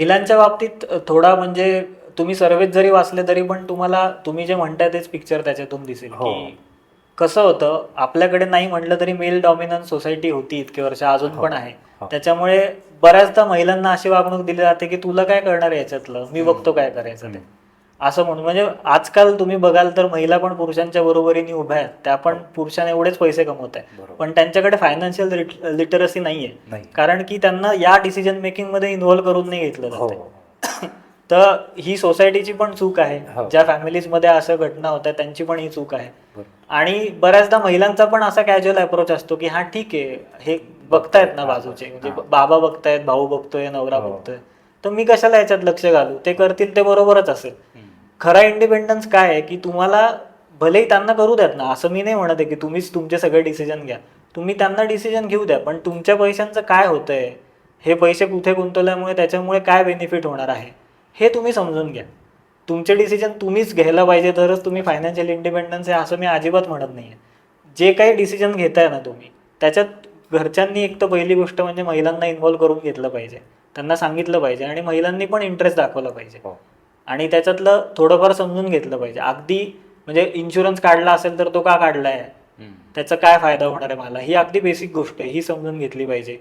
महिलांच्या बाबतीत थोडा म्हणजे तुम्ही सर्वेत जरी वाचले तरी पण तुम्हाला तुम्ही जे म्हणताय तेच पिक्चर त्याच्यातून दिसेल हो. की कसं होतं आपल्याकडे नाही म्हटलं तरी मेल डॉमिनन्स सोसायटी होती इतके वर्ष अजून पण आहे. हो. त्याच्यामुळे बऱ्याचदा महिलांना अशी वागणूक दिली जाते की तुला काय करणार आहे याच्यातलं, मी बघतो काय करायचं ते, असं म्हणून. म्हणजे आजकाल तुम्ही बघाल तर महिला पण पुरुषांच्या बरोबरीने उभ्या आहेत, त्या पण पुरुषांना एवढेच पैसे कमवत आहेत, बरोबर. पण त्यांच्याकडे फायनान्शियल लिटरसी नाहीये, नाही. कारण की त्यांना या डिसिजन मेकिंग मध्ये इन्व्हॉल्व्ह करून नाही घेतलं हो जाते. तर ही सोसायटीची पण चूक आहे, हो. ज्या फॅमिलीज मध्ये असं घटना होत्या त्यांची पण ही चूक आहे. बरोबर. आणि बऱ्याचदा महिलांचा पण असा कॅज्युअल अप्रोच असतो की हा ठीक आहे, हे बघतायत ना बाजूचे, म्हणजे बाबा बघतायत, भाऊ बघतोय, नवरा बघतोय, तर मी कशाला याच्यात लक्ष घालू, ते करतील ते बरोबरच असेल. खरा इंडिपेंडन्स काय आहे की तुम्हाला भलेही त्यांना करू द्यात ना, असं मी नाही म्हणत आहे की तुम्हीच तुमचे सगळे डिसिजन घ्या, तुम्ही त्यांना डिसिजन घेऊ द्या, पण तुमच्या पैशांचं काय होतंय, हे पैसे कुठे गुंतवल्यामुळे त्याच्यामुळे काय बेनिफिट होणार आहे हे तुम्ही समजून घ्या. तुमचे डिसिजन तुम्हीच घ्यायला पाहिजे, तरच तुम्ही फायनान्शियल इंडिपेंडन्स आहे असं मी अजिबात म्हणत नाहीये. जे काही डिसिजन घेताय ना तुम्ही, त्याच्यात घरच्यांनी एक तर पहिली गोष्ट म्हणजे महिलांना इन्व्हॉल्व्ह करून घेतलं पाहिजे, त्यांना सांगितलं पाहिजे आणि महिलांनी पण इंटरेस्ट दाखवला पाहिजे आणि त्याच्यातलं थोडंफार समजून घेतलं पाहिजे. अगदी म्हणजे इन्शुरन्स काढला असेल तर तो का काढलाय, त्याचा काय फायदा होणार आहे मला, ही अगदी बेसिक गोष्ट आहे, ही समजून घेतली पाहिजे.